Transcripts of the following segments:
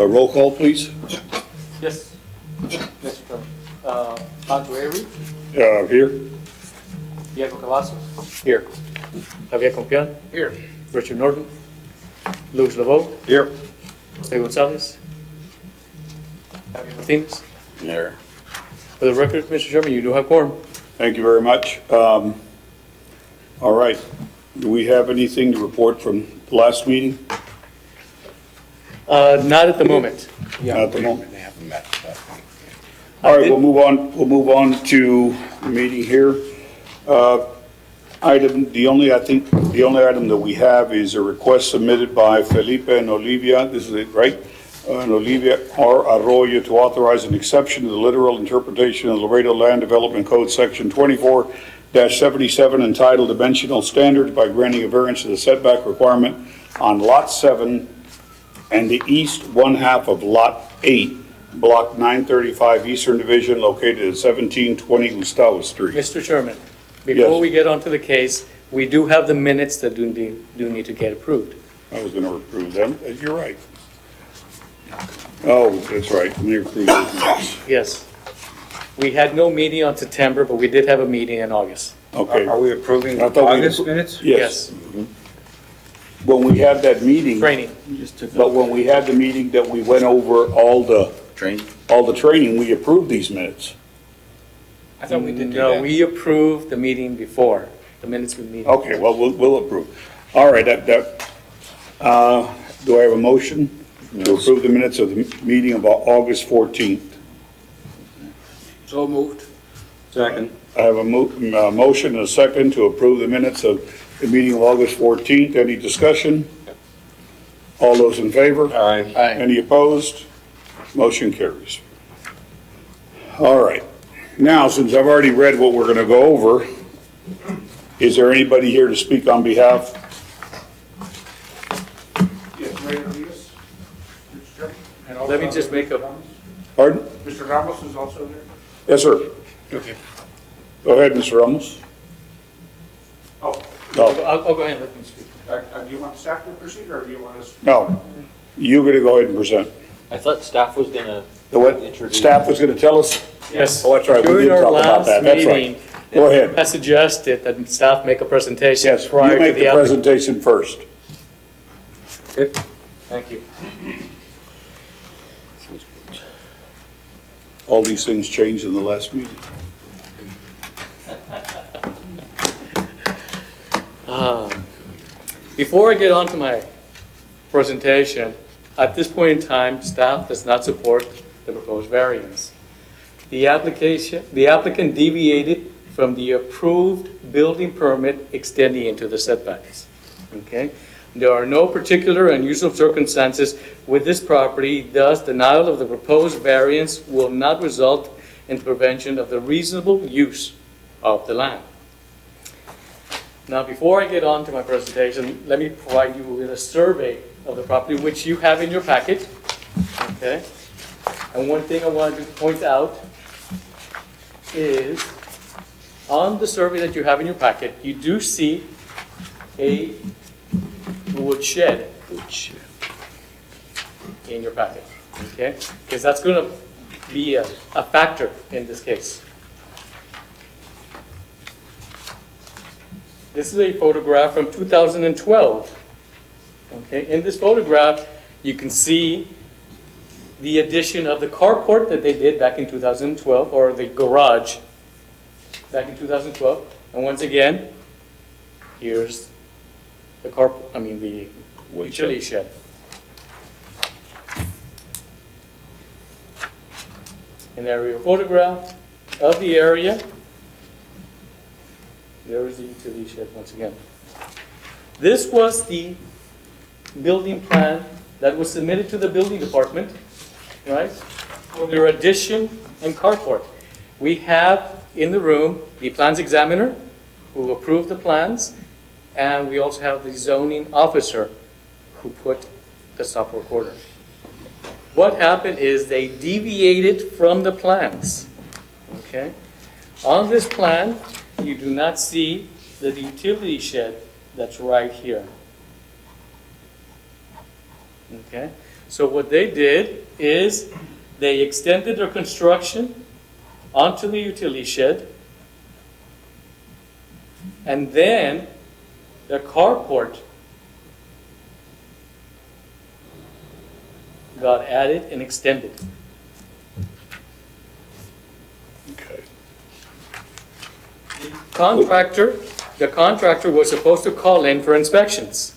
A roll call, please. Yes. Mr. Chairman. Andrew Avery, Here. Diego Cavazos. Here. Javier Compián. Here. Richard Norton. Luis LeBeau. Here. Jose Gonzalez. Javier Martinez. There. For the record, Mr. Chairman, you do have quorum. Thank you very much. All right. Do we have anything to report from the last meeting? Not at the moment. Not at the moment. They haven't met. All right, we'll move on. We'll move on to the meeting here. The only item that we have is a request submitted by Felipe and Olivia. This is it, right? And Olivia R. Arroyo to authorize an exception to the literal interpretation of the Laredo Land Development Code, Section 24-77, entitled Dimensional Standards, by granting a variance to the setback requirement on Lot 7 and the east one half of Lot 8, Block 935, Eastern Division, located at 1720 Gustavo Street. Mr. Chairman, before Yes. we get onto the case, we do have the minutes that do need to get approved. I was going to approve them. You're right. Oh, that's right. Let me approve those minutes. Yes. We had no meeting on September, but we did have a meeting in August. Okay. Are we approving I thought we- August minutes? Yes. When we had that meeting, Training. but when we had the meeting that we went over all the training, we approved these minutes. I thought we did do No, that. we approved the meeting before, the minutes of the meeting. Okay, well, we'll approve. All right, do I have a motion to approve the minutes of the meeting of August 14th? So moved. Second. I have a motion and a second to approve the minutes of the meeting of August 14th. Any discussion? All those in favor? Aye. Any opposed? Motion carries. All right. Now, since I've already read what we're going to go over, is there anybody here to speak on behalf? Yes, Mayor Diaz, Mr. Chairman. And also Let me just make a, Pardon? Mr. Ramos is also there. Yes, sir. Okay. Go ahead, Mr. Ramos. Oh, No, I'll go ahead and let them speak. do you want staff to proceed, or do you want us? no. You're going to go ahead and present. I thought staff was gonna The what introduce. staff was going to tell us? Yes. Oh, that's right. We During did our talk about last that. That's right. meeting, Go ahead. I suggested that staff make a presentation Yes, you prior to make the the applicant. presentation first. Thank you. All these things changed in the last meeting. Before I get on to my presentation, at this point in time, staff does not support the proposed variance. The applicant deviated from the approved building permit extending into the setbacks. Okay? There are no particular unusual circumstances with this property, thus denial of the proposed variance will not result in prevention of the reasonable use of the land. Now, before I get on to my presentation, let me provide you with a survey of the property, which you have in your packet. Okay? And one thing I wanted to point out is on the survey that you have in your packet, you do see a wood shed in your packet. Okay? Because that's going to be a factor in this case. This is a photograph from 2012. Okay, in this photograph, you can see the addition of the carport that they did back in 2012, or the garage back in 2012. And once again, here's the utility shed. An aerial photograph of the area. There is the utility shed once again. This was the building plan that was submitted to the building department, right, for their addition and carport. We have in the room the plans examiner who approved the plans, and we also have the zoning officer who put the stop work order. What happened is they deviated from the plans. Okay? On this plan, you do not see the utility shed that's right here. Okay? So what they did is they extended their construction onto the utility shed, and then their carport got added and extended. Okay. The contractor was supposed to call in for inspections,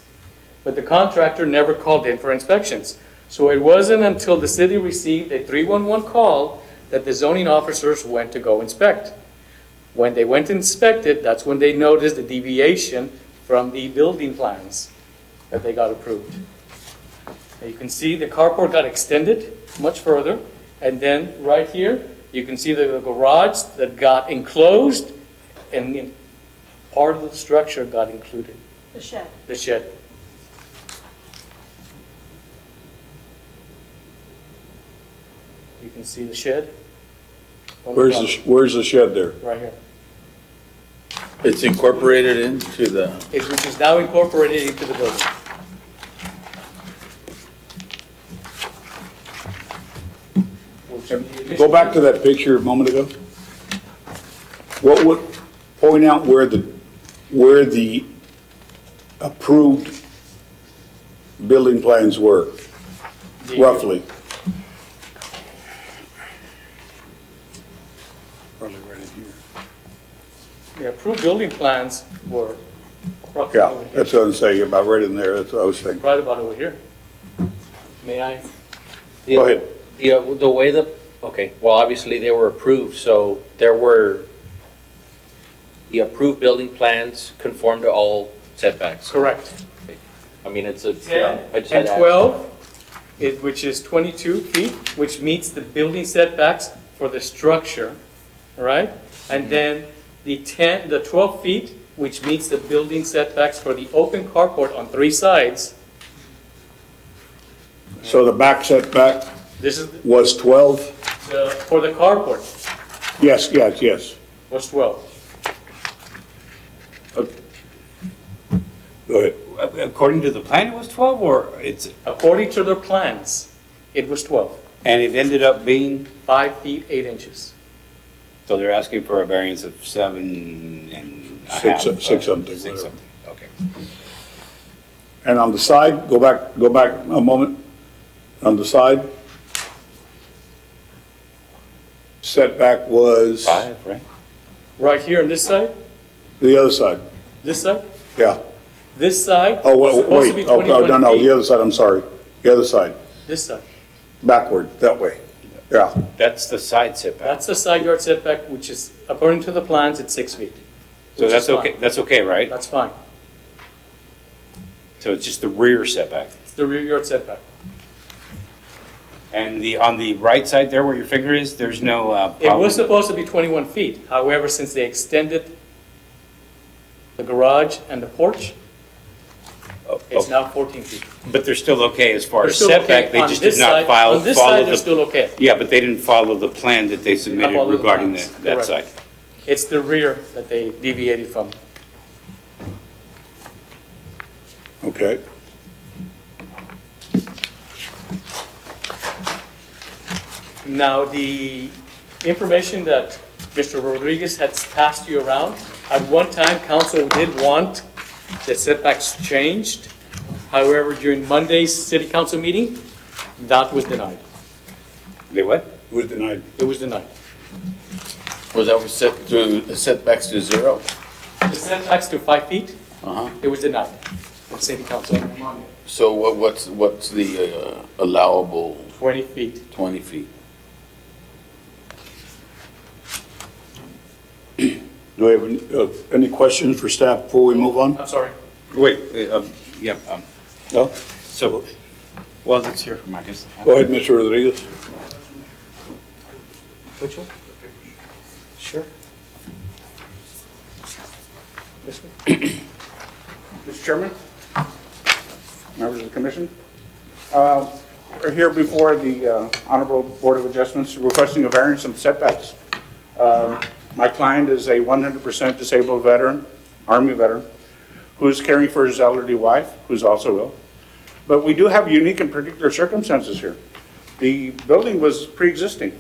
but the contractor never called in for inspections. So it wasn't until the city received a 311 call that the zoning officers went to go inspect. When they went to inspect it, that's when they noticed the deviation from the building plans that they got approved. Now you can see the carport got extended much further, and then right here, you can see the garage that got enclosed, and part of the structure got included, The shed. the shed. You can see the shed. Where's the shed there? Right here. It's incorporated into the, Which is now incorporated into the building. Go back to that picture a moment ago. What would, point out where the approved building plans were, roughly. Probably right in here. The approved building plans were Yeah, approximately that's what I'm saying, about right in there, that's what I was thinking. right about over here. May I? Go ahead. The way the, okay, well, obviously they were approved, so there were, the approved building plans conform to all setbacks. Correct. I mean, it's a. 10 I just and had to ask. 12, which is 22 feet, which meets the building setbacks for the structure, all right? And then the 12 feet, which meets the building setbacks for the open carport on 3 sides. So the back setback This is was 12? for the carport Yes, yes, yes. was 12. Go ahead. According to the plan, it was 12, or it's, According to their plans, it was 12, and it ended up being, 5 feet 8 inches. so they're asking for a variance of 7 and a Six- half. six something, Six whatever. something, okay. And on the side, go back a moment. On the side, setback was 5, right? Right here on this side, the other side. this side, Yeah. this side. Oh, was supposed to wait, be oh, no, 21 no, feet. the other side, I'm sorry. The other side, This side. backward, that way. Yeah, That's the side setback. That's the side yard setback, which is, according to the plans, it's 6 feet. So which that's is fine. okay, that's okay, right? That's fine. So it's just the rear setback. It's the rear yard setback. And on the right side there where your finger is, there's no It problem? was supposed to be 21 feet. However, since they extended the garage and the porch, Oh, it's oh, now 14 feet. But they're still okay as far They're as still setback? okay. They On just this did not side- follow On this side, they're the... still okay. Yeah, but they didn't follow the plan that they submitted follow the regarding plans. that Correct. side. It's the rear that they deviated from. okay. Now, the information that Mr. Rodriguez had passed you around, at one time, council did want the setbacks changed. However, during Monday's city council meeting, that was denied. They what? Was denied. It was denied. was that was set to, the setbacks to 0? The setbacks to 5 feet, Uh-huh. it was denied from city council, So what's the allowable 20 feet. 20 feet? Do we have any questions for staff before we move on? I'm sorry. Wait, yeah, No? so, well, let's hear from Marcus. Go ahead, Mr. Rodriguez. Which one? Sure. This one? Mr. Chairman, members of the commission, we're here before the Honorable Board of Adjustments requesting a variance of setbacks. My client is a 100% disabled veteran, Army veteran, who's caring for his elderly wife, who's also ill. But we do have unique and particular circumstances here. The building was pre-existing,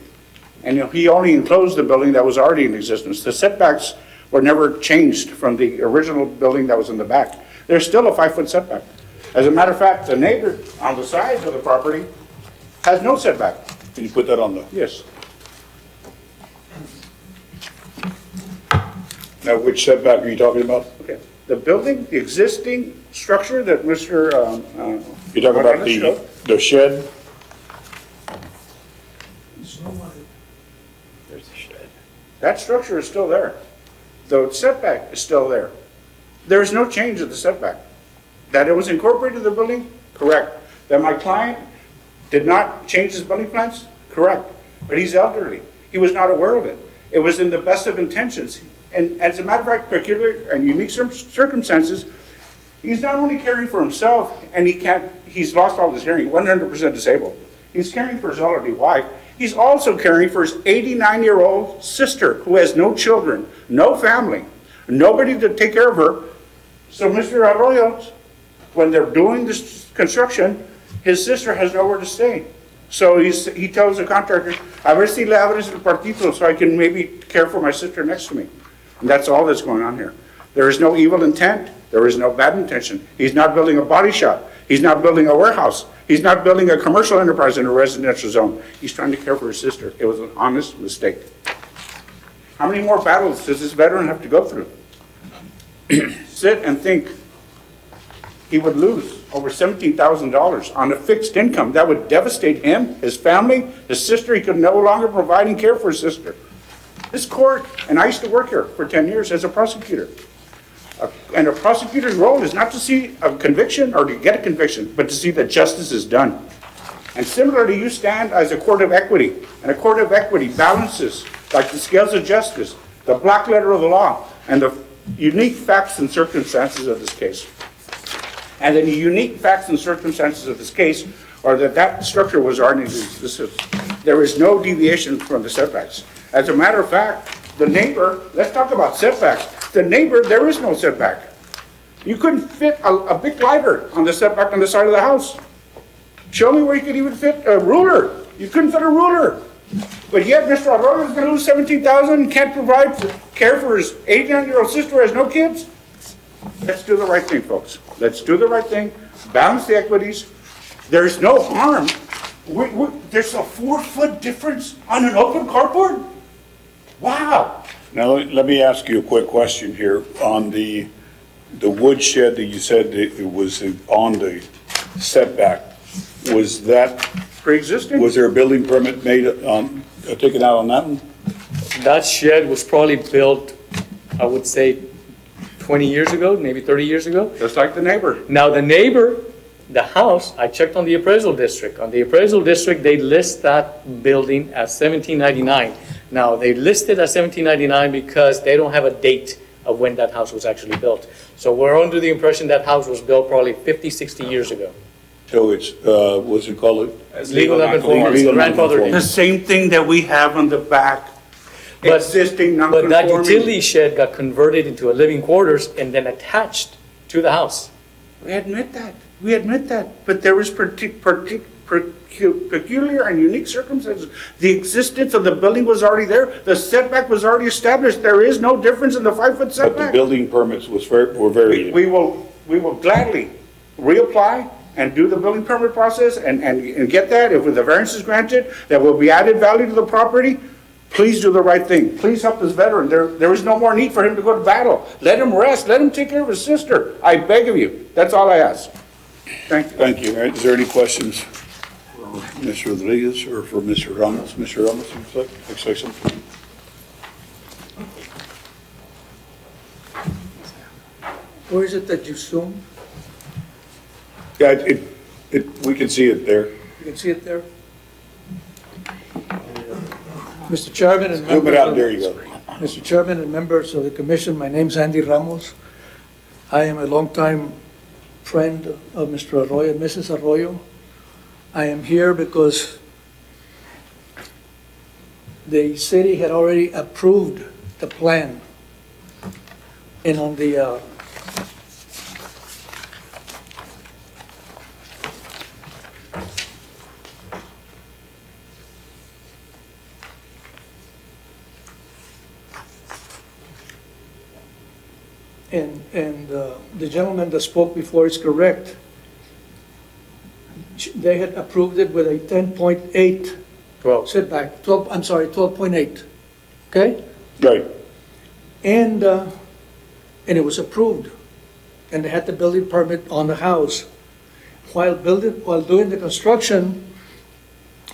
and he only enclosed the building that was already in existence. The setbacks were never changed from the original building that was in the back. There's still a 5-foot setback. As a matter of fact, the neighbor on the side of the property has no setback. Can you put that on the, Yes. now which setback are you talking about? Okay. The building, the existing structure that Mr. You're talking about Morales showed, the shed? There's a shed. that structure is still there. The setback is still there. There is no change of the setback. That it was incorporated in the building? Correct. That my client did not change his building plans? Correct. But he's elderly. He was not aware of it. It was in the best of intentions. And as a matter of fact, peculiar and unique circumstances, he's not only caring for himself, and he's lost all his hearing, 100% disabled. He's caring for his elderly wife. He's also caring for his 89-year-old sister who has no children, no family, nobody to take care of her. So Mr. Arroyo, when they're doing this construction, his sister has nowhere to stay. So he tells the contractor, a ver si le abres el cuartito so I can maybe care for my sister next to me. And that's all that's going on here. There is no evil intent. There is no bad intention. He's not building a body shop. He's not building a warehouse. He's not building a commercial enterprise in a residential zone. He's trying to care for his sister. It was an honest mistake. How many more battles does this veteran have to go through? Sit and think. He would lose over $17,000 on a fixed income. That would devastate him, his family, his sister. He could no longer provide and care for his sister. This court, and I used to work here for 10 years as a prosecutor. And a prosecutor's role is not to see a conviction or to get a conviction, but to see that justice is done. And similarly, you stand as a court of equity, and a court of equity balances, like the scales of justice, the black letter of the law, and the unique facts and circumstances of this case. And the unique facts and circumstances of this case are that that structure was already in existence. There is no deviation from the setbacks. As a matter of fact, the neighbor, let's talk about setbacks. The neighbor, there is no setback. You couldn't fit a big glider on the setback on the side of the house. Show me where you could even fit a ruler. You couldn't fit a ruler. But yet Mr. Arroyo is going to lose $17,000 and can't provide care for his 89-year-old sister who has no kids. Let's do the right thing, folks. Let's do the right thing. Balance the equities. There's no harm. There's a 4-foot difference on an open carport? Wow. Now, let me ask you a quick question here. On the wood shed that you said that it was on the setback, was that, Pre-existing? was there a building permit made taken out on that one? That shed was probably built, I would say, 20 years ago, maybe 30 years ago. Just like the neighbor. Now, the neighbor, the house, I checked on the appraisal district. On the appraisal district, they list that building as 1799. Now, they list it as 1799 because they don't have a date of when that house was actually built. So we're under the impression that house was built probably 50, 60 years ago. So it's, what's it called? Legal non-conformance, Legal grandfathered in. The same thing that we have on the back. But- Existing But that non-conforming. utility shed got converted into a living quarters and then attached to the house. We admit that. We admit that. But there is peculiar and unique circumstances. The existence of the building was already there. The setback was already established. There is no difference in the 5-foot But the setback. building permits were very. We will gladly reapply and do the building permit process and get that. If the variance is granted, that will be added value to the property. Please do the right thing. Please help this veteran. There is no more need for him to go to battle. Let him rest. Let him take care of his sister. I beg of you. That's all I ask. Thank you. Thank you. All right, is there any questions for Mr. Rodriguez or for Mr. Ramos? Mr. Ramos, would you like to say something? Where is it that you zoom? Yeah, we can see it there. You can see it there. Mr. Chairman and Zoom it out, members, there you go. Mr. Chairman and members of the commission, my name's Andy Ramos. I am a longtime friend of Mr. Arroyo and Mrs. Arroyo. I am here because the city had already approved the plan. And on the and the gentleman that spoke before is correct. They had approved it with a 10.8 12. setback, 12, I'm sorry, 12.8, okay? Right. And it was approved, and they had the building permit on the house. While doing the construction,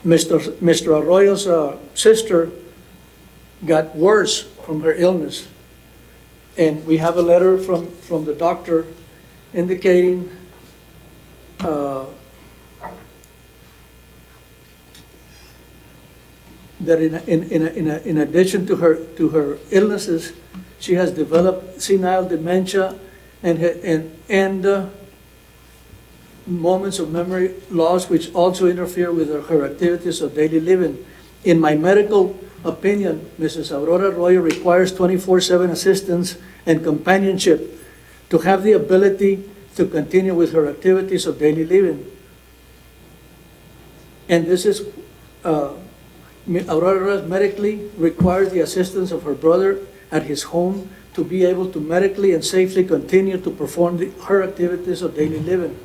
Mr. Arroyo's sister got worse from her illness. And we have a letter from the doctor indicating that in addition to her illnesses, she has developed senile dementia and moments of memory loss, which also interfere with her activities of daily living. In my medical opinion, Mrs. Aurora Arroyo requires 24/7 assistance and companionship to have the ability to continue with her activities of daily living. And this is, Aurora medically requires the assistance of her brother at his home to be able to medically and safely continue to perform her activities of daily living.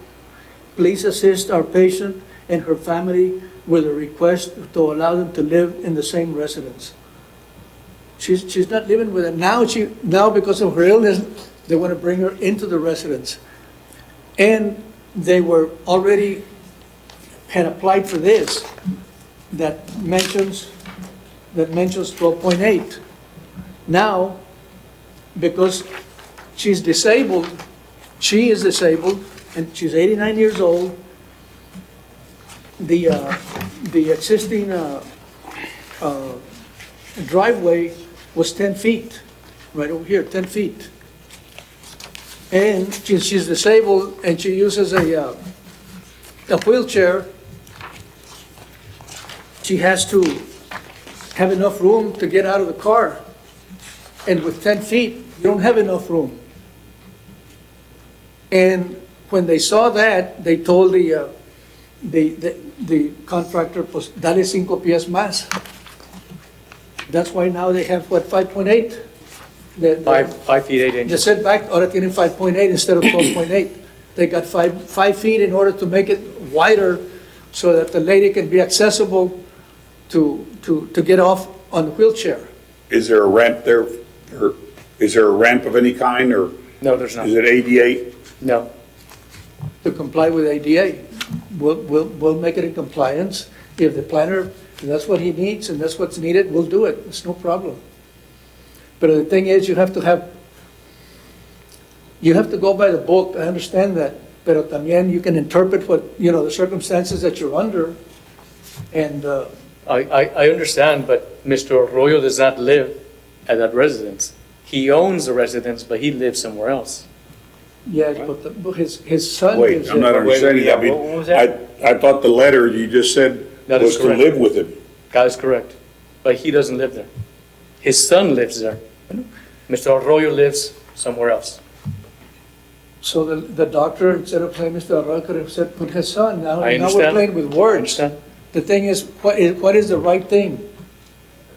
Please assist our patient and her family with a request to allow them to live in the same residence. She's not living with it. Now because of her illness, they want to bring her into the residence. And they were already had applied for this that mentions 12.8. Now, because she is disabled, and she's 89 years old, the existing driveway was 10 feet, right over here, 10 feet. And she's disabled and she uses a wheelchair. She has to have enough room to get out of the car. And with 10 feet, you don't have enough room. And when they saw that, they told the contractor, pues, dale 5 pies más. That's why now they have, what, 5.8? 5 feet 8 The inches. setback, ahora tienen 5.8 instead of 12.8. They got 5 feet in order to make it wider so that the lady can be accessible to get off on the wheelchair. Is there a ramp there, or is there a ramp of any kind, or No, there's not. is it ADA? No. To comply with ADA. We'll make it in compliance. If the planner, if that's what he needs and that's what's needed, we'll do it. It's no problem. But the thing is, you have to go by the book. I understand that. Pero también you can interpret what, the circumstances that you're under. And I understand, but Mr. Arroyo does not live at that residence. He owns the residence, but he lives somewhere else. yes, but his son Wait, is I'm not understanding that. I mean, What was that? I thought the letter you just said That was is to correct. live with him. That is correct. But he doesn't live there. His son lives there. Mr. Arroyo lives somewhere else. So the doctor, instead of playing Mr. Arroyo, could have said, put his son. Now I we're understand. playing with I words. understand. The thing is, what is the right thing?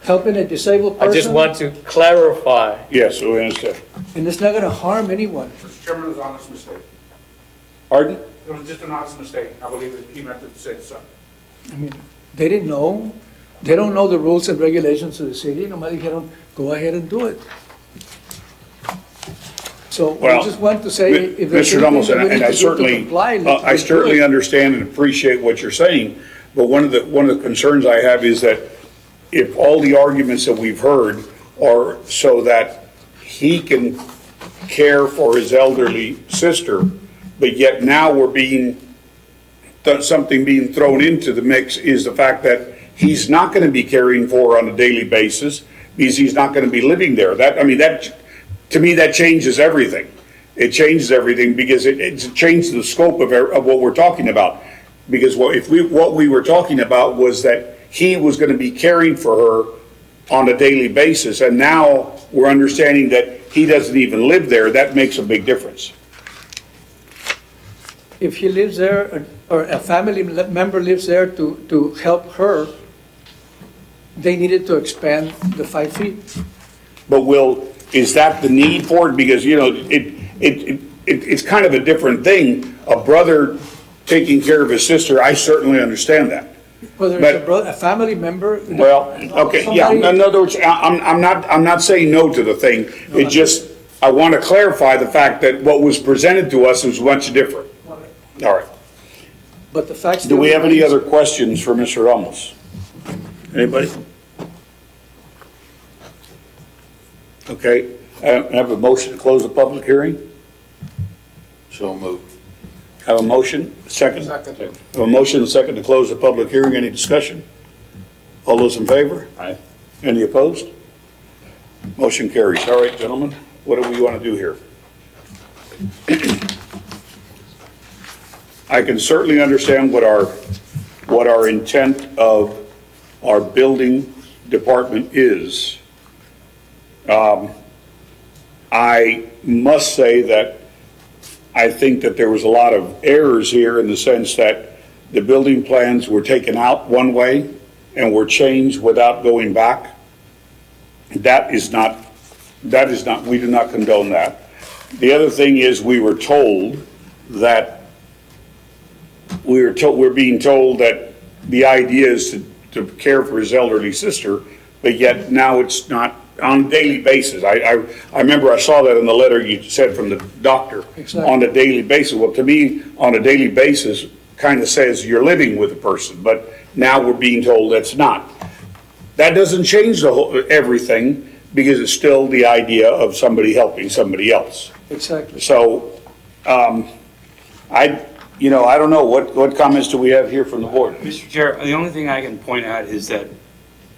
Helping a disabled person? I just want to clarify. Yes, we understand. And it's not going to harm anyone. Mr. Chairman, it was an honest mistake. Pardon? It was just an honest mistake. I believe that he meant to say the son. I mean, they didn't know. They don't know the rules and regulations of the city. Nobody dijeron, go ahead and do it. So we Well, just want to say, if there's Mr. anything Ramos, that we and need I to do to certainly, comply, I let's do certainly it. understand and appreciate what you're saying, but one of the concerns I have is that if all the arguments that we've heard are so that he can care for his elderly sister, but yet now something being thrown into the mix is the fact that he's not going to be caring for her on a daily basis because he's not going to be living there. To me, that changes everything. It changes everything because it changes the scope of what we're talking about. Because what we were talking about was that he was going to be caring for her on a daily basis, and now we're understanding that he doesn't even live there. That makes a big difference. If he lives there, or a family member lives there to help her, they needed to expand the 5 feet. But is that the need for it? Because, it's kind of a different thing. A brother taking care of his sister, I certainly understand that. Whether But- it's a family member. Well, okay, yeah, somebody- in other words, I'm not saying no to the thing. It just, I want to clarify the fact that what was presented to us was much different. All right. But the facts. Do we have any other questions for Mr. Ramos? Anybody? Okay, I have a motion to close the public hearing? So moved. Have a motion, second? Second. Have a motion, and second to close the public hearing. Any discussion? All those in favor? Aye. Any opposed? Motion carries. All right, gentlemen, what do we want to do here? I can certainly understand what our intent of our building department is. I must say that I think that there was a lot of errors here in the sense that the building plans were taken out one way and were changed without going back. That is not, we do not condone that. The other thing is we were told that, we're being told that the idea is to care for his elderly sister, but yet now it's not on a daily basis. I remember I saw that in the letter you said from the doctor. Exactly. On a daily basis. Well, to me, on a daily basis kind of says you're living with a person, but now we're being told that's not. That doesn't change everything, because it's still the idea of somebody helping somebody else. Exactly. So, I don't know, what comments do we have here from the board? Mr. Chair, the only thing I can point out is that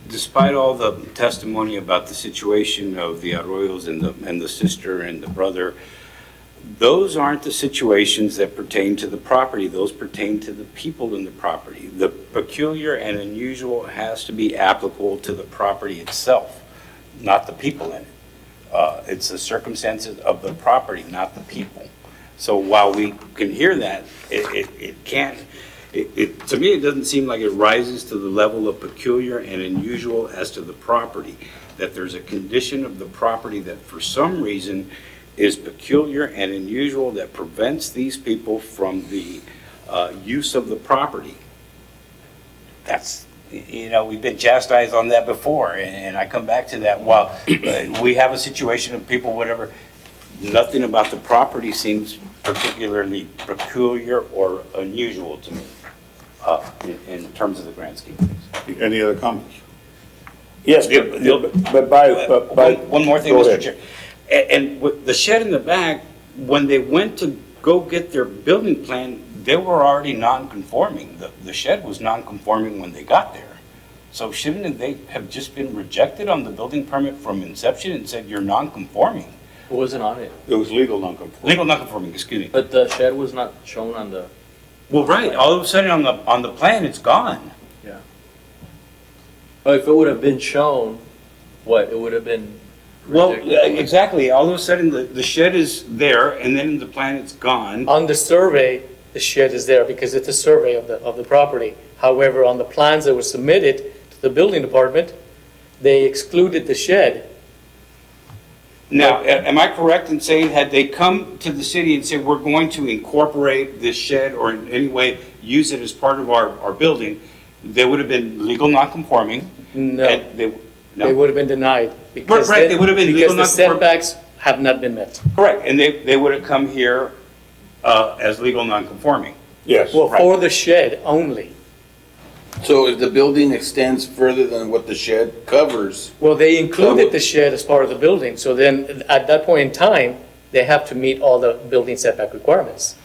despite all the testimony about the situation of the Arroyos and the sister and the brother, those aren't the situations that pertain to the property. Those pertain to the people in the property. The peculiar and unusual has to be applicable to the property itself, not the people in it. It's the circumstances of the property, not the people. So while we can hear that, it can't, to me, it doesn't seem like it rises to the level of peculiar and unusual as to the property, that there's a condition of the property that for some reason is peculiar and unusual that prevents these people from the use of the property. That's, we've been chastised on that before, and I come back to that. While we have a situation of people, whatever, nothing about the property seems particularly peculiar or unusual to me in terms of the grand scheme of things. Any other comments? Yes, but One more thing, Go Mr. ahead. Chair. And with the shed in the back, when they went to go get their building plan, they were already non-conforming. The shed was non-conforming when they got there. So shouldn't they have just been rejected on the building permit from inception and said, you're non-conforming? It wasn't on it, It was legal non-conforming. Legal non-conforming, excuse me. but the shed was not shown on the, Well, right, all of a sudden on the plan, it's gone. oh, if it would have been shown, what, it would have been Well, rejected? exactly, all of a sudden the shed is there and then in the plan it's gone. On the survey, the shed is there because it's a survey of the property. However, on the plans that were submitted to the building department, they excluded the shed. Now, am I correct in saying, had they come to the city and said, we're going to incorporate this shed or in any way use it as part of our building, they would have been legal non-conforming? No, And they no, would have been denied. Because Right, they would have been legal because the non-conforming. setbacks have not been met. correct, and they would have come here as legal non-conforming. Yes. Well, Right. for the shed only. So if the building extends further than what the shed covers, Well, they included the shed as part of the building, so then at that point in time, they have to meet all the building setback requirements.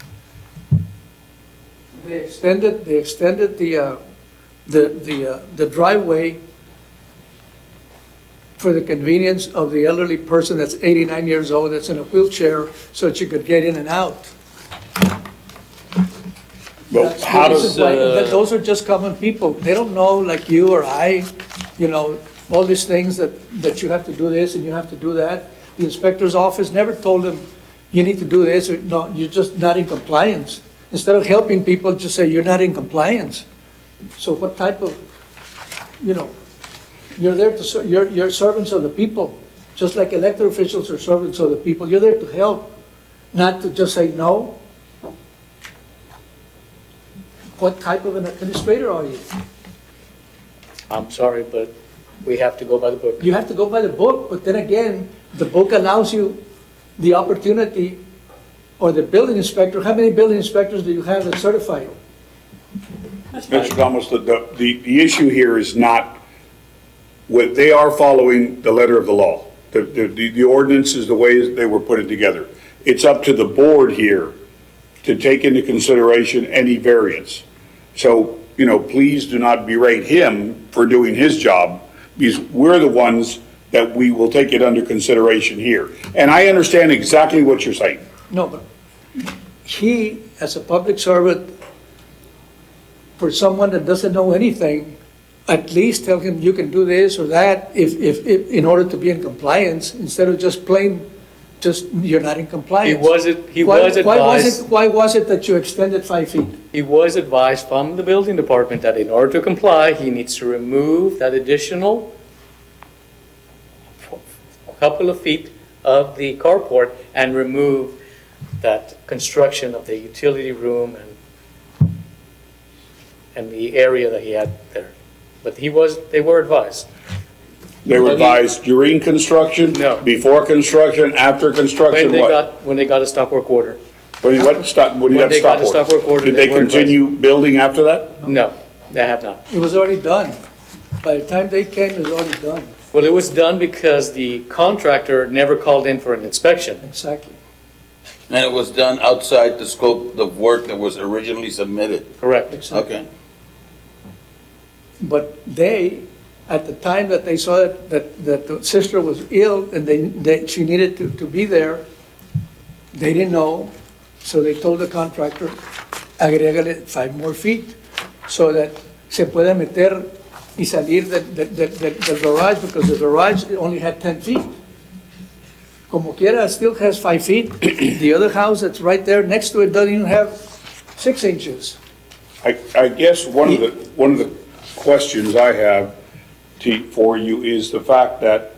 They extended the driveway for the convenience of the elderly person that's 89 years old, that's in a wheelchair, so that you could get in and out. Well, That's how the does, reason why- those are just common people. They don't know, like you or I, all these things that you have to do this and you have to do that. The inspector's office never told them, you need to do this, or no, you're just not in compliance. Instead of helping people, just say, you're not in compliance. So what type of, you're there to, you're servants of the people, just like elected officials are servants of the people. You're there to help. not to just say no? What type of an administrator are you? I'm sorry, but we have to go by the book. You have to go by the book, but then again, the book allows you the opportunity, or the building inspector, how many building inspectors do you have that's certified? Mr. Thomas, the issue here is not, what they are following the letter of the law. The ordinance is the way they were put together. It's up to the board here to take into consideration any variance. So, please do not berate him for doing his job, because we're the ones that we will take it under consideration here. And I understand exactly what you're saying. No, but he, as a public servant, for someone that doesn't know anything, at least tell him you can do this or that if in order to be in compliance, instead of just plain, you're not in compliance. He was advised. Why was it that you extended 5 feet? He was advised from the building department that in order to comply, he needs to remove that additional couple of feet of the carport and remove that construction of the utility room and the area that he had there. But they were advised. They were advised during construction? No. Before construction, after construction, what? When they got a stop work order. When you got stop When they got a stop work order, Did they they were continue building after that? No, they have not. It was already done. By the time they came, it was already done. Well, it was done because the contractor never called in for an inspection. Exactly. And it was done outside the scope of work that was originally submitted. Correct. Exactly. Okay. But they, at the time that they saw that the sister was ill and she needed to be there, they didn't know, so they told the contractor, agrégale 5 more feet, so that se pueda meter y salir del garage, because the garage only had 10 feet. Como quiera, it still has 5 feet. The other house that's right there next to it doesn't even have 6 inches. I guess one of the questions I have for you is the fact that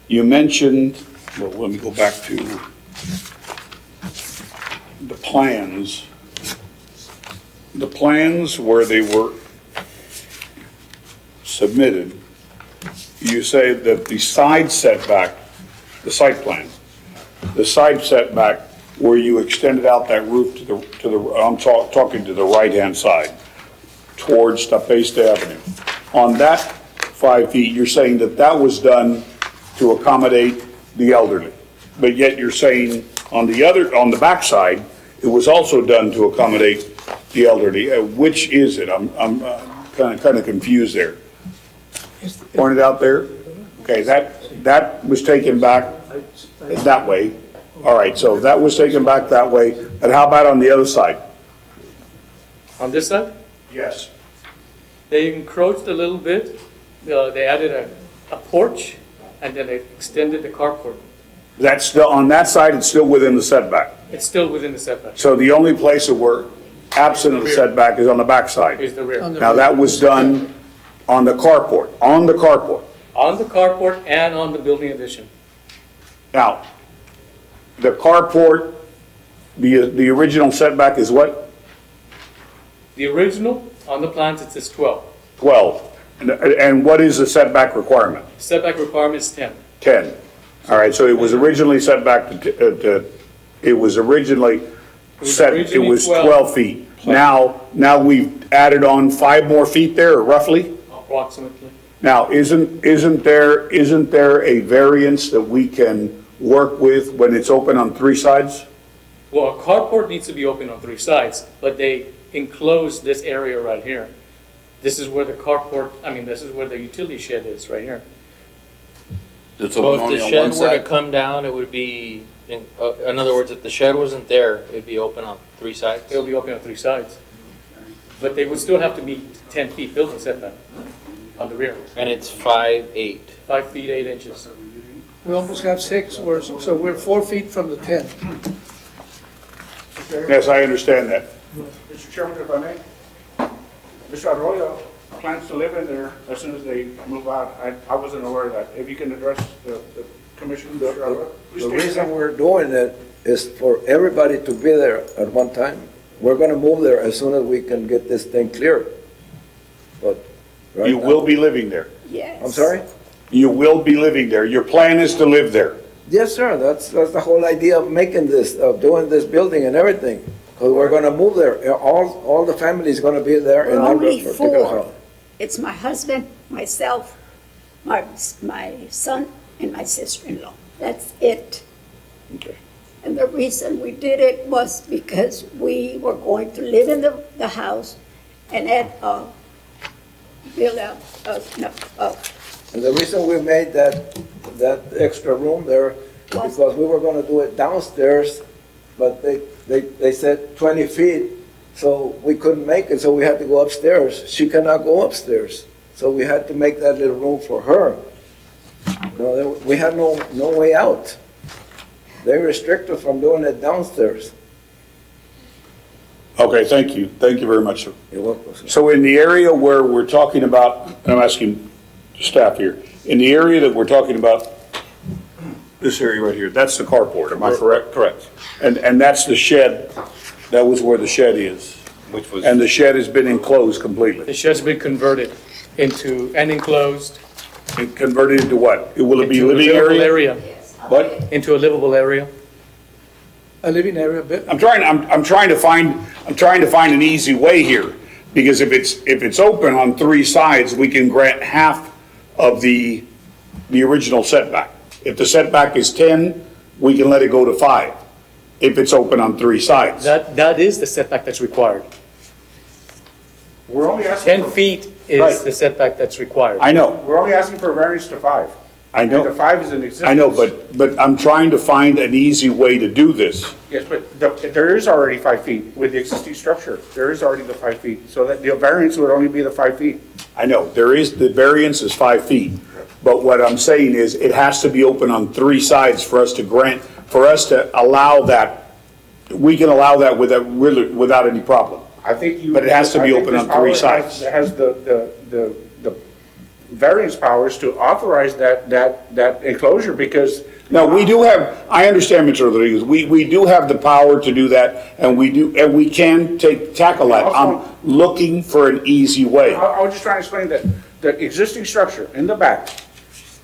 you mentioned, well, let me go back to the plans. The plans where they were submitted, you say that the side setback, the site plan, the side setback where you extended out that roof I'm talking to the right-hand side, towards Tapeste Avenue. On that 5 feet, you're saying that was done to accommodate the elderly. But yet you're saying on the backside, it was also done to accommodate the elderly. Which is it? I'm kind of confused there. Pointed out there? Okay, that was taken back that way. All right, so that was taken back that way. And how about on the other side? On this side, Yes. they encroached a little bit. They added a porch, and then they extended the carport. That's still, on that side, it's still within the setback. It's still within the setback. So the only place that we're absent of the setback is on the backside. Is the rear. Now, that was done on the carport, On the carport and on the building addition. Now, the carport, the original setback is what? The original, on the plans, it says 12. 12. And what is the setback requirement? Setback requirement is 10. 10. All right, so it was originally set back it was originally set, it was 12 feet. Now we've added on 5 more feet there, roughly? Approximately. Now, isn't there a variance that we can work with when it's open on 3 sides? Well, a carport needs to be open on 3 sides, but they enclose this area right here. This is where the carport, this is where the utility shed is, right here. It's So open if only the on shed one were to side? come down, it would be, in other words, if the shed wasn't there, it'd be open on 3 sides? They'll be open on 3 sides. But they would still have to meet 10 feet building setback on the rear. And it's 5'8". 5 feet 8 inches. We almost have 6, so we're 4 feet from the 10. Yes, I understand that. Mr. Chairman, if I may. Mr. Arroyo plans to live in there as soon as they move out. I wasn't aware of that. If you can address the commission, Mr. Alvarado, please The state your reason name. we're doing it is for everybody to be there at one time. We're gonna move there as soon as we can get this thing clear. But, right You now- will be living there. Yes. I'm sorry? You will be living there. Your plan is to live there. Yes, sir, that's the whole idea of making this, of doing this building and everything. Because we're gonna move there, all the family's gonna be there in We're that only particular four. house. It's my husband, myself, my son, and my sister-in-law. That's it. Okay. And the reason we did it was because we were going to live in the house and add, build a And the reason we made that extra room there, because we were gonna do it downstairs, but they said 20 feet, so we couldn't make it, so we had to go upstairs. She cannot go upstairs, so we had to make that little room for her. No, we had no way out. They restrict us from doing it downstairs. Okay, thank you. Thank you very much, sir. You're welcome, sir. So in the area where we're talking about, and I'm asking staff here, in the area that we're talking about, this area right here, that's the carport, am I correct? Correct. And that's the shed, that was where the shed is. Which was. And the shed has been enclosed completely. The shed's been converted into an enclosed, It converted into what? Will it be into a living livable area? area, What? into a livable area. A living area, I'm trying to find an easy way here, because if it's open on three sides, we can grant half of the original setback. If the setback is 10, we can let it go to 5, if it's open on three sides. That is the setback that's required. We're only asking 10 for, feet Right. is the setback that's required. I know, we're only asking for a variance to 5. I And the know, 5 is in existence. I know, but I'm trying to find an easy way to do this. Yes, but there is already 5 feet with the existing structure. There is already the 5 feet, so that the variance would only be the 5 feet. I know, the variance is 5 feet, but what I'm saying is, it has to be open on three sides for us to grant, for us to allow that, we can allow that without any problem. I think you. But it has to be I think open this on three power has- sides. Has the variance powers to authorize that enclosure, because. No, we do have, I understand, Mr. Rodriguez, we do have the power to do that, and we can tackle that. I'm looking for an easy way. I was just trying to explain that the existing structure in the back,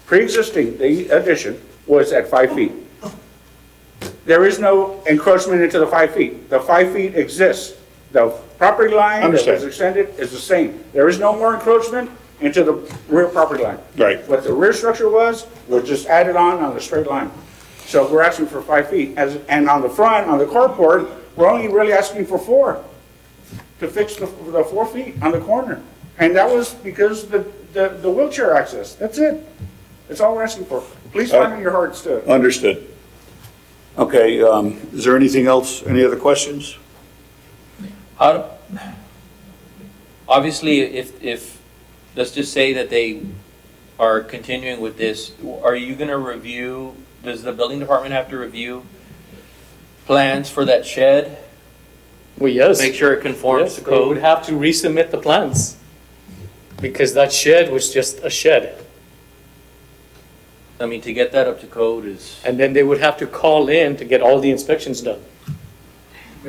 pre-existing, the addition, was at 5 feet. There is no encroachment into the 5 feet. The 5 feet exists. The property line that Understand. was extended is the same. There is no more encroachment into the rear property line. Right. What the rear structure was just added on the straight line. So we're asking for 5 feet. And on the front, on the carport, we're only really asking for 4 to fix the 4 feet on the corner. And that was because the wheelchair access. That's it. That's all we're asking for. Please find in your hearts to. Understood. Okay, is there anything else, any other questions? Obviously, if, let's just say that they are continuing with this, are you gonna review, does the building department have to review plans for that shed? Well, yes. Make sure it conforms Yes, to they would code? have to resubmit the plans, because that shed was just a shed. I mean, to get that up to code is, And then they would have to call in to get all the inspections done.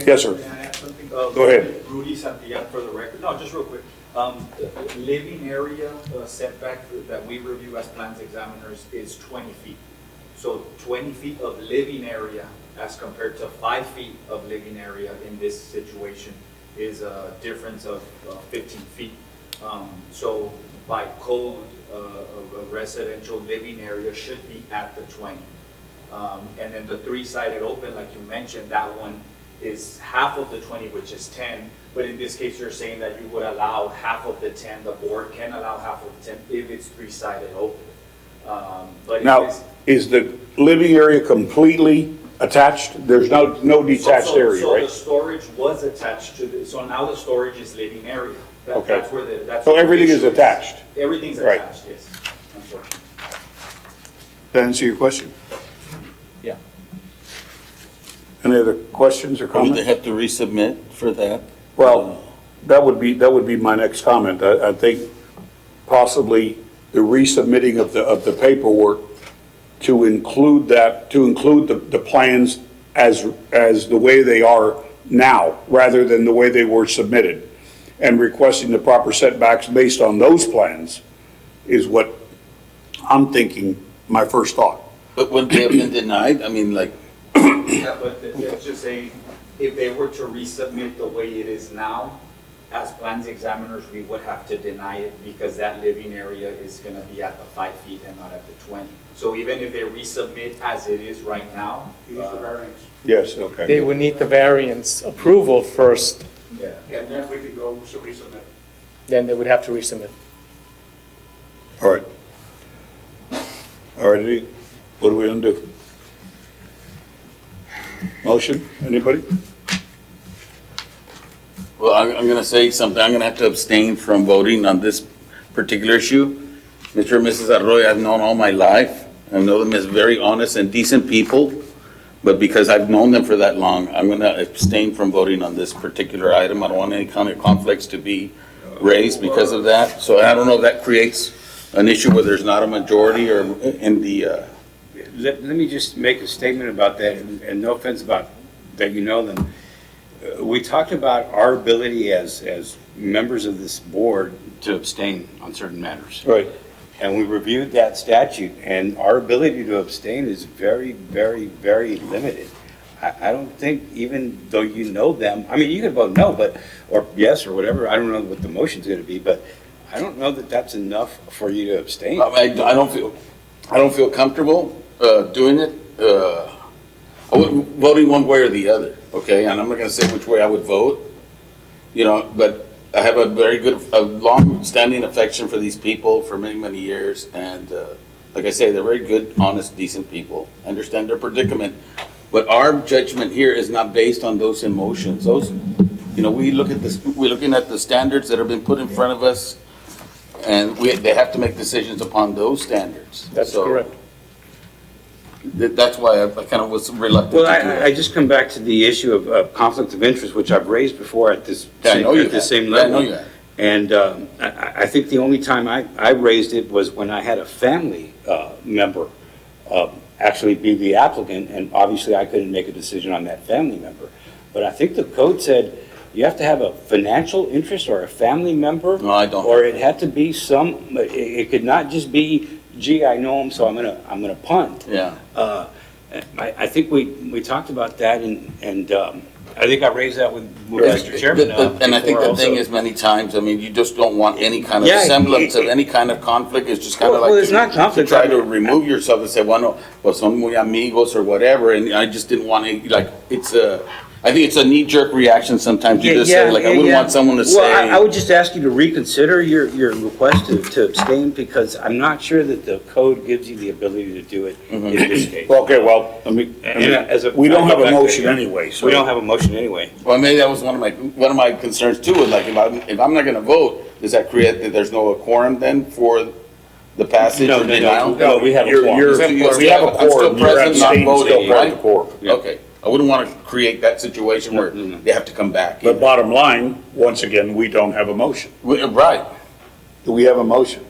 Yes, sir. May I add something? Go ahead. Rudy Santillan for the record. No, just real quick. The living area setback that we review as plans examiners is 20 feet. So 20 feet of living area as compared to 5 feet of living area in this situation is a difference of 15 feet. So by code, a residential living area should be at the 20. And then the three-sided open, like you mentioned, that one is half of the 20, which is 10. But in this case, you're saying that you would allow half of the 10. The board can allow half of the 10 if it's three-sided open. But Now, is the living area completely attached? There's no detached area, So the right? storage was attached to the, so now the storage is living area. Okay. That's where that's. So where the everything is issue attached? Everything's Right. attached, yes, unfortunately. That answer your question? yeah. Any other questions or Would comments? they have to resubmit for that? Well, that would be my next comment. I think possibly the resubmitting of the paperwork to include that, to include the plans as the way they are now, rather than the way they were submitted, and requesting the proper setbacks based on those plans is what I'm thinking, my first thought. But wouldn't they have been denied? I mean, like, Yeah, but let's just say, if they were to resubmit the way it is now, as plans examiners, we would have to deny it because that living area is gonna be at the 5 feet and not at the 20. So even if they resubmit as it is right now, Use the variance. Yes, okay. They would need the variance approval first, yeah. And then we could go to resubmit. then they would have to resubmit. All right. All right, Eddie, what are we gonna do? Motion, anybody? well, I'm gonna say something. I'm gonna have to abstain from voting on this particular issue. Mr. and Mrs. Arroyo, I've known all my life. I know them as very honest and decent people, but because I've known them for that long, I'm gonna abstain from voting on this particular item. I don't want any kind of conflicts to be raised because of that. So I don't know if that creates an issue where there's not a majority or in the, Let me just make a statement about that, and no offense about that you know them. We talked about our ability as members of this board to abstain on certain matters. Right. And we reviewed that statute, and our ability to abstain is very, very, very limited. I don't think, even though you know them, I mean, you could vote no, but, or yes, or whatever, I don't know what the motion's gonna be, but I don't know that that's enough for you to abstain. I don't feel comfortable doing it. I wouldn't voting one way or the other, okay? And I'm not gonna say which way I would vote, you know, but I have a very good, a long-standing affection for these people for many, many years. And like I say, they're very good, honest, decent people. I understand their predicament. But our judgment here is not based on those emotions. Those, you know, we look at this, we're looking at the standards that have been put in front of us, and they have to make decisions upon those standards. That's So, correct. That's why I kind of was reluctant Well, to do it. I just come back to the issue of conflict of interest, which I've raised before at this, Yeah, I know you at the have. same Yeah, I know level. you have. And I think the only time I raised it was when I had a family member actually be the applicant, and obviously I couldn't make a decision on that family member. But I think the code said you have to have a financial interest or a family member. No, I don't. Or it had to be it could not just be, gee, I know him, so I'm gonna punt. Yeah. I think we talked about that, and I think I raised that with Mr. Chairman. And I think before the thing also. is, many times, I mean, you just don't want any kind of Yeah, semblance of any kind of conflict. It's just kind of like. Well, it's not conflict. To try to remove yourself and say, well, no, well, son muy amigos or whatever, and I just didn't want to, like, I think it's a knee-jerk reaction sometimes. You just say, like, I wouldn't want someone to say. Well, I would just ask you to reconsider your request to abstain, because I'm not sure that the code gives you the ability to do it in this case. Well, okay, well, we don't have a motion anyway, so. We don't have a motion anyway. Well, maybe that was one of my concerns too, is like, if I'm not gonna vote, does that create that there's no quorum then for the passage or denial? No, we have a quorum. We have a I'm still quorum. You're present, not abstaining, voting, still part of the right? quorum. Okay, I wouldn't want to create that situation where they have to come back. But bottom line, once again, we don't have a motion. Right. Do we have a motion?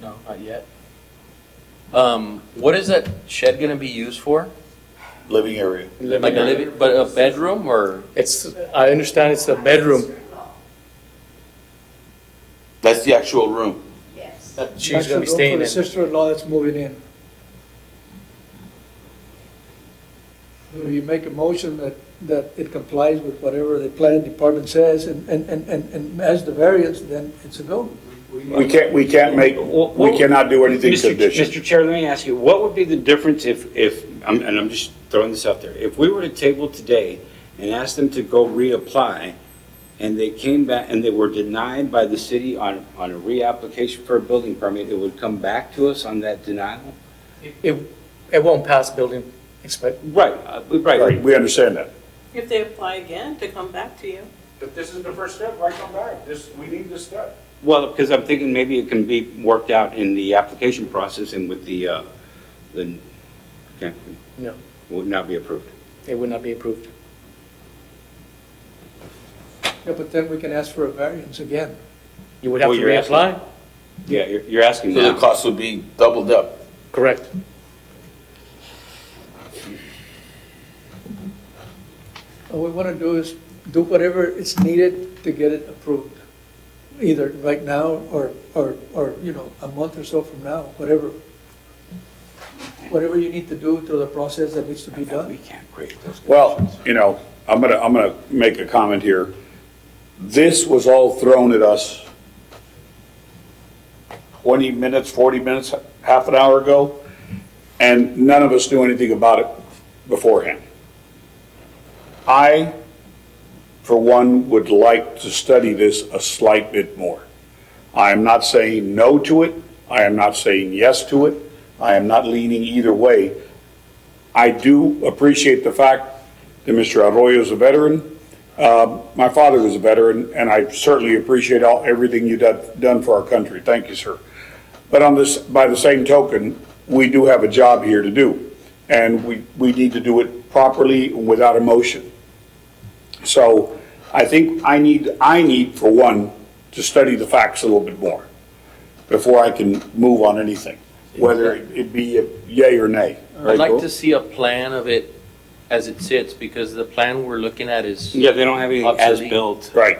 No, not yet. What is that shed gonna be used for? Living area. Like a living, but a bedroom or? I understand it's a bedroom. That's the actual room. Yes. That she's That's gonna the be room staying for the in. sister-in-law that's moving in. You make a motion that it complies with whatever the planning department says, and as the variance, then it's a go. We cannot do anything conditional. Mr. Chair, let me ask you, what would be the difference and I'm just throwing this out there, if we were to table today and ask them to go reapply, and they came back and they were denied by the city on a reapplication for a building permit, it would come back to us on that denial? It won't pass building inspect. Right, right. We understand that. If they apply again, to come back to you. If this is the first step, why come back? We need this step. Well, because I'm thinking maybe it can be worked out in the application process and with the okay, No, would not be approved. it would not be approved. Yeah, but then we can ask for a variance again. You would have Well, to you're asking- reapply. Yeah, you're asking So the now. cost would be doubled up. Correct. All we want to do is do whatever is needed to get it approved, either right now or, you know, a month or so from now, whatever. Whatever you need to do through the process that needs to be We done. can't create those. Well, you know, I'm gonna make a comment here. This was all thrown at us 20 minutes, 40 minutes, half an hour ago, and none of us knew anything about it beforehand. I, for one, would like to study this a slight bit more. I am not saying no to it. I am not saying yes to it. I am not leaning either way. I do appreciate the fact that Mr. Arroyo is a veteran. My father was a veteran, and I certainly appreciate everything you've done for our country. Thank you, sir. But by the same token, we do have a job here to do, and we need to do it properly without emotion. So I think I need, for one, to study the facts a little bit more before I can move on anything, whether it be a yay or nay. Right, I'd like Bill? to see a plan of it as it sits, because the plan we're looking at is. Yeah, they don't have anything as Obsolete. built. Right.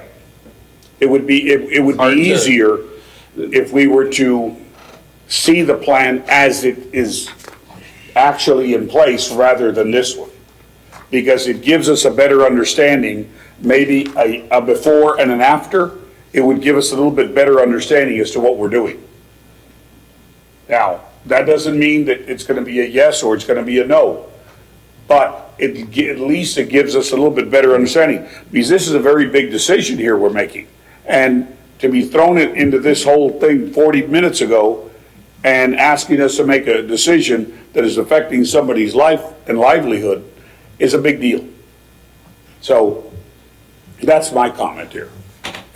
It would be Hard to- easier if we were to see the plan as it is actually in place rather than this one. Because it gives us a better understanding, maybe a before and an after. It would give us a little bit better understanding as to what we're doing. Now, that doesn't mean that it's going to be a yes or it's going to be a no. But at least it gives us a little bit better understanding, because this is a very big decision here we're making. And to be thrown into this whole thing 40 minutes ago and asking us to make a decision that is affecting somebody's life and livelihood is a big deal. So that's my comment here.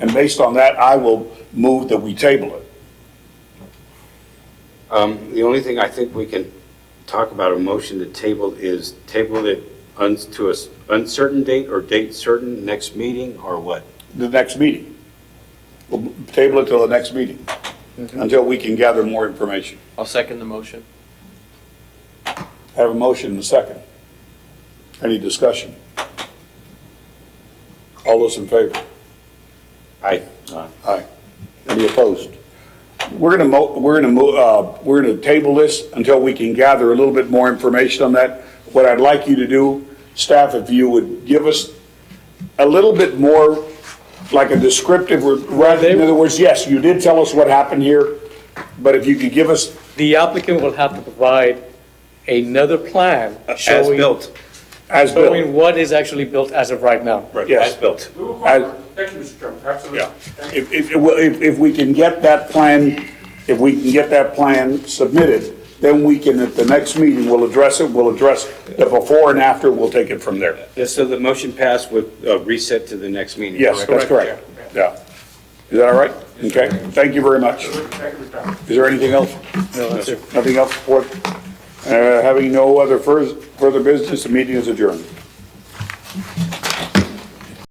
And based on that, I will move that we table it. The only thing I think we can talk about a motion to table is table it to a uncertain date or date certain, next meeting, or what? The next meeting. We'll table it till the next meeting, until we can gather more information. I'll second the motion. I have a motion and a second. Any discussion? All those in favor? Aye. Aye. Any opposed? We're gonna table this until we can gather a little bit more information on that. What I'd like you to do, staff, if you would give us a little bit more, like a descriptive, in other words, yes, you did tell us what happened here, but if you could give us, The applicant will have to provide another plan As showing, built. as built. showing what is actually built as of right now. Yes. As built. Thank you, Mr. Chairman, absolutely. Yeah. If we can get that plan, if we can get that plan submitted, then we can, at the next meeting, we'll address it, the before and after, we'll take it from there. So the motion passed with reset to the next meeting? Yes, that's correct. Yeah. Is that all right? Okay, thank you very much. Thank you, Mr. Chairman. Is there anything else? No, that's it. Nothing else for, having no other further business, the meeting is adjourned.